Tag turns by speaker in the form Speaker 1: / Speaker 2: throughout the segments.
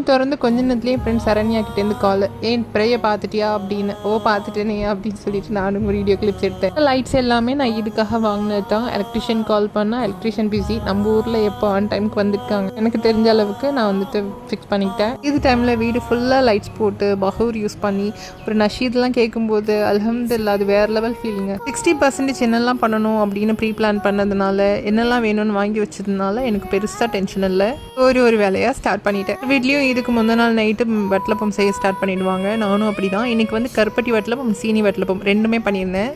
Speaker 1: திறந்து கொஞ்ச நேரத்துலேயே ஃப்ரெண்ட் சரண்யா கிட்டேருந்து கால், ஏன் ப்ரேயை பார்த்துட்டியா அப்படின்னு. ஓ பார்த்துட்டேனே அப்படின்னு சொல்லிட்டு நானும் வீடியோ கிளிப்ஸ் எடுத்தேன். லைட்ஸ் எல்லாமே நான் இதுக்காக வாங்கினது தான். எலக்ட்ரிஷியன் கால் பண்ணால் எலக்ட்ரிஷியன் பிஸி. நம்ம ஊரில் எப்போ ஆன் டைமுக்கு வந்துருக்காங்க. எனக்கு தெரிஞ்ச அளவுக்கு நான் வந்துட்டு ஃபிக்ஸ் பண்ணிக்கிட்டேன். இது டைமில் வீடு ஃபுல்லாக லைட்ஸ் போட்டு பஹூர் யூஸ் பண்ணி ஒரு நஷீத்லாம் கேட்கும்போது அல்ஹம்துலில்லாஹ் அது வேறு லெவல் ஃபீலிங்க. 60% என்னெல்லாம் பண்ணணும் அப்படின்னு ப்ரீ பிளான் பண்ணதுனால, என்னெல்லாம் வேணும்னு வாங்கி வச்சதுனால எனக்கு பெருசாக டென்ஷன் இல்லை. ஒரு வேலையாக ஸ்டார்ட் பண்ணிட்டேன். வீட்லேயும் இதுக்கு முந்தின நாள் நைட்டு வட்டலப்பம் செய்ய ஸ்டார்ட் பண்ணிடுவாங்க. நானும் அப்படி தான். இன்றைக்கி வந்து கருப்பட்டி வட்டலப்பம், சீனி வட்டலப்பம் ரெண்டுமே பண்ணியிருந்தேன்.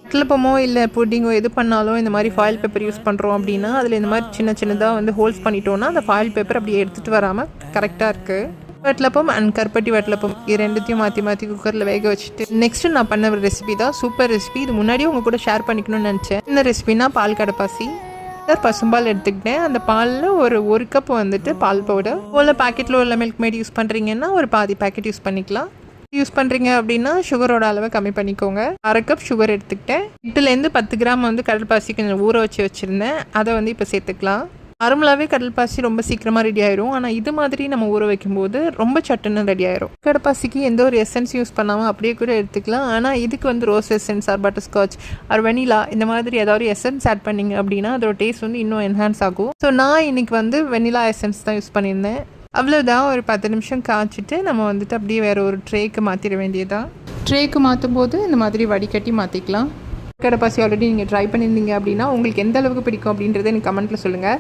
Speaker 1: வட்டலப்பமோ இல்லை புட்டிங்கோ எது பண்ணாலும் இந்த மாதிரி ஃபாயில் பேப்பர் யூஸ் பண்ணுறோம் அப்படின்னா அதில் இந்த மாதிரி சின்னதாக வந்து ஹோல்ஸ் பண்ணிட்டோன்னா அந்த ஃபாயில் பேப்பர் அப்படியே எடுத்துகிட்டு வராமல் கரெக்டாக இருக்குது. வட்டலப்பம் அண்ட் கருப்பட்டி வட்டலப்பம் இது ரெண்டுத்தையும் மாற்றி குக்கரில் வேக வச்சுட்டு நெக்ஸ்ட்டு நான் பண்ண ஒரு ரெசிபி தான் சூப்பர் ரெசிபி. இது முன்னாடியே உங்கள் கூட ஷேர் பண்ணிக்கணும்னு நினச்சேன். இந்த ரெசிபினா பால் கடப்பாசி. பசும்பால் எடுத்துக்கிட்டேன். அந்த பாலில் ஒரு கப் வந்துட்டு பால் பவுடர். போல் பாக்கெட்டில் உள்ள மில்க் மேட் யூஸ் பண்ணுறீங்கன்னா ஒரு பாதி பேக்கெட் யூஸ் பண்ணிக்கலாம். யூஸ் பண்ணுறீங்க அப்படின்னா சுகரோட அளவை கம்மி பண்ணிக்கோங்க. 1/2 கப் சுகர் எடுத்துக்கிட்டேன். 8லேருந்து 10 கிராம் வந்து கடல்பாசி கொஞ்சம் ஊற வச்சுருந்தேன். அதை வந்து இப்போ சேர்த்துக்கலாம். நார்மலாகவே கடல்பாசி ரொம்ப சீக்கிரமாக ரெடி ஆயிரும். ஆனால் இது மாதிரி நம்ம ஊற வைக்கும்போது ரொம்ப சட்டுன்னு ரெடி ஆயிரும். கடப்பாசிக்கு எந்த ஒரு எசன்ஸ் யூஸ் பண்ணாமல் அப்படியே கூட எடுத்துக்கலாம். ஆனால் இதுக்கு வந்து rose essence or butterscotch or vanilla இந்த மாதிரி ஏதாவது எசன்ஸ் ஆட் பண்ணிங்க அப்படின்னா அதோட டேஸ்ட் வந்து இன்னும் என்ஹான்ஸ் ஆகும். ஸோ நான் இன்றைக்கி வந்து வெனிலா எசன்ஸ் தான் யூஸ் பண்ணியிருந்தேன். அவ்வளோதான். ஒரு 10 நிமிஷம் காய்ச்சிட்டு நம்ம வந்துட்டு அப்படியே வேறு ஒரு ட்ரேக்கு மாற்றிட வேண்டியதான். ட்ரேக்கு மாற்றும் போது இந்த மாதிரி வடிகட்டி மாற்றிக்கலாம். கடப்பாசி ஆல்ரெடி நீங்கள் ட்ரை பண்ணியிருந்தீங்க அப்படின்னா உங்களுக்கு எந்த அளவுக்கு பிடிக்கும் அப்படின்றத எனக்கு கமெண்ட்டில் சொல்லுங்கள்.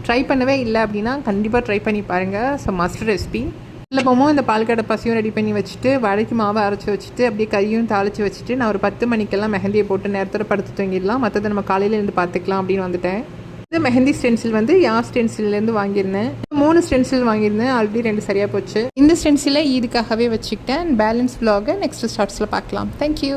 Speaker 1: ட்ரை பண்ணவே இல்லை அப்படின்னா கண்டிப்பாக ட்ரை பண்ணி பாருங்கள். So must recipe. இல்லை போமோ இந்த பால் கடப்பாசியும் ரெடி பண்ணி வச்சுட்டு வடைக்கு மாவை அரைச்சி வச்சுட்டு அப்படியே கறியும் தாளித்து வச்சுட்டு நான் ஒரு 10 மணிக்கெல்லாம் மெஹந்தியை போட்டு நேரத்தோட படுத்து தூங்கிடலாம். மற்றதை நம்ம காலையில் இருந்து பார்த்துக்கலாம் அப்படின்னு வந்துட்டேன். இந்த மெஹந்தி ஸ்டென்சில் வந்து யார் ஸ்டென்சில்லேருந்து வாங்கியிருந்தேன். 3 ஸ்டென்சில் வாங்கியிருந்தேன். ஆல்ரெடி 2 சரியாக போச்சு. இந்த ஸ்டென்சிலை இதுக்காகவே வச்சுக்கிட்டேன். பேலன்ஸ் vlog நெக்ஸ்ட் ஷார்ட்ஸில் பார்க்கலாம். தேங்க்யூ.